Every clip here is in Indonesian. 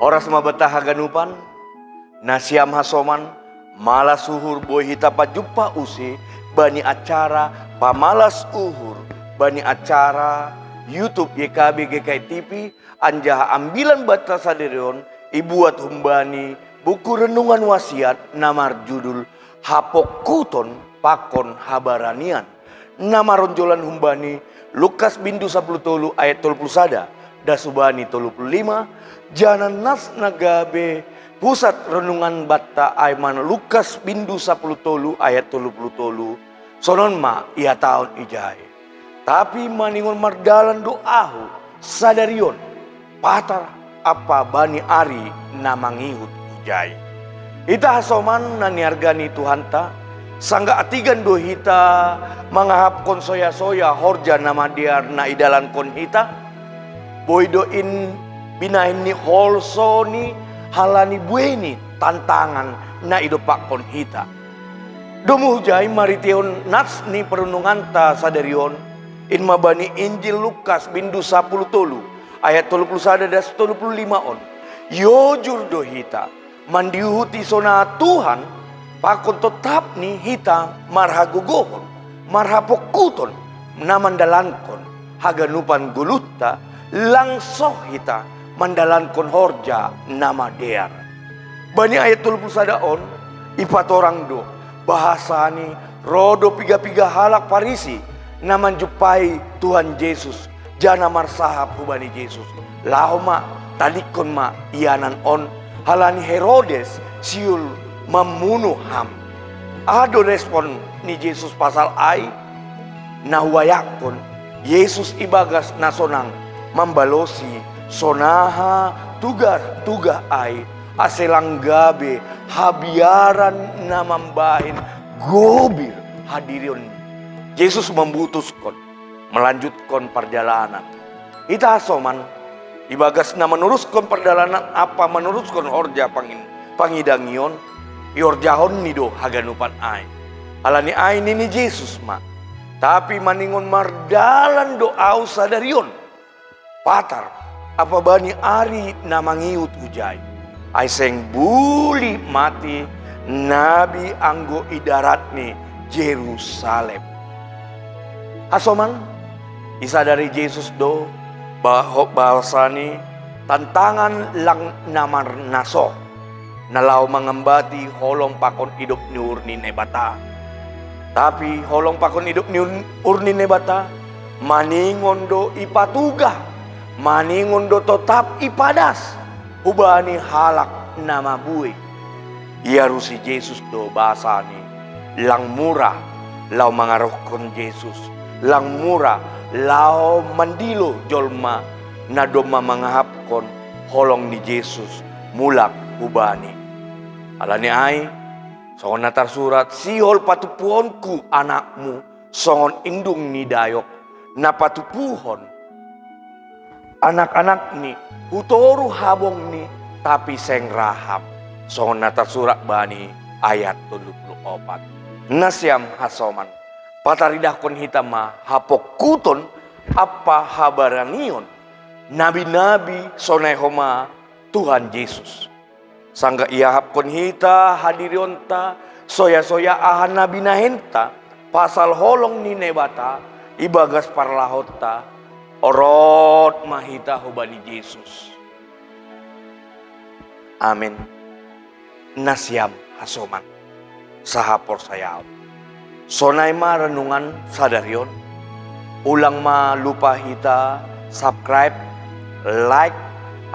Oras mabata haganupan, nasiam hasoman, malas uhur boy hita pajumpa usi, bani acara pamalas uhur, bani acara YouTube YKB GKI TV, anjah ambilan bata saderion, ibuat humbani, buku renungan wasiat, namar judul Hapokuton Pakon Habaranian, nama ronjolan humbani, Lukas bindu 10 ayat 30 dasubani 35, janan nas nagabe, pusat renungan batta aiman Lukas bindu 10 ayat 30, sonon ma ia tahun ijai. Tapi maningon mardalan doahu sadarion, patar apa bani ari namangihut ujai. Ita hasoman naniargani Tuhanta, sangga atigan do hita mangahap kon soya-soya horja nama diar na idalan kon hita. Boydoin binahin ni holso ni halani bueni tantangan na idopak kon hita. Domu hujai marition nats ni perununganta sadarion in mabani Injil Lukas bindu 10 ayat 31 das 35 on. Yojur do hita mandihuti sona Tuhan pakon tetap ni hita marhagogohon marhapokuton namandalankon haganupan guluta langsoh hita mandalankon horja nama dear. Bani ayat 31 on ipat orang do bahasa ni rodo piga-piga halak parisi naman jupai Tuhan Yesus jana marsahap hubani Yesus lahoma talikon ma ianan on halani Herodes siul membunuh ham. Ado respon ni Yesus pasal ai nahuayakon Yesus ibagas nasonang membalosi sonaha tugas ai aselanggabe habiaran namambahin gobir hadirin. Yesus memutuskan melanjutkan perjalanan. Ita asoman ibagas na meneruskan perjalanan apa meneruskan horja pangidangion iorjahon nido haganupan ai. Alani ai nini Yesus ma. Tapi maningon mardalan doau sadarion. Patar apa bani ari namangiut ujai. Ai seng buli mati nabi anggo idarat ni Yerusalem. Asoman isa dari Yesus do bahasani tantangan lang namar naso nalau mengembati holong pakon hidup ni urni nebata. Tapi holong pakon hidup ni urni nebata maningon do ipatuga, maningon do tetap ipadas ubani halak nama bui. Ia rusi Yesus do bahasani lang murah lau mangaruhkon Yesus, lang murah lau mandilo jolma nadoma mangahapkon holong ni Yesus mulak ubani. Alani ai songon natar surat sihol patupuhonku anakmu songon indung ni dayok na patupuhon anak-anak ni utoru habong ni tapi seng raham. Songon natar surat bani ayat 34. Nasiam hasoman pataridahkon hitama hapokuton apa habaranion nabi-nabi sonehoma Tuhan Yesus. Sangga ia hapkon hita hadirionta soya-soya ahan nabi nahenta pasal holong ni nebata ibagas parlahota orot mahita hubani Yesus. Amin. Nasiam hasoman sahapor sayaw. Sonay ma renungan sadarion. Ulang ma lupa hita subscribe, like,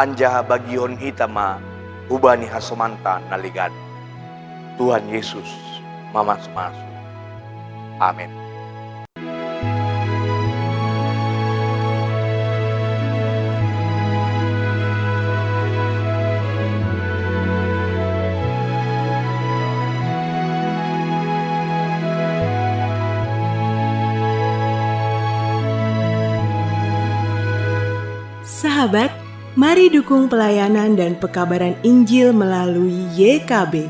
anjaha bagion hita ma hubani hasomanta naligan. Tuhan Yesus mamas-mas. Amin. Sahabat, mari dukung pelayanan dan pekabaran Injil melalui YKB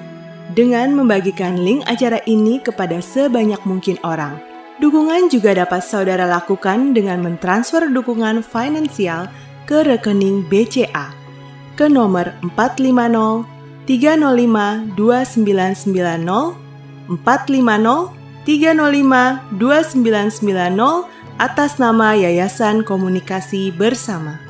dengan membagikan link acara ini kepada sebanyak mungkin orang. Dukungan juga dapat saudara lakukan dengan mentransfer dukungan finansial ke rekening BCA ke nomor 450 305 2990, 450 305 2990 atas nama Yayasan Komunikasi Bersama.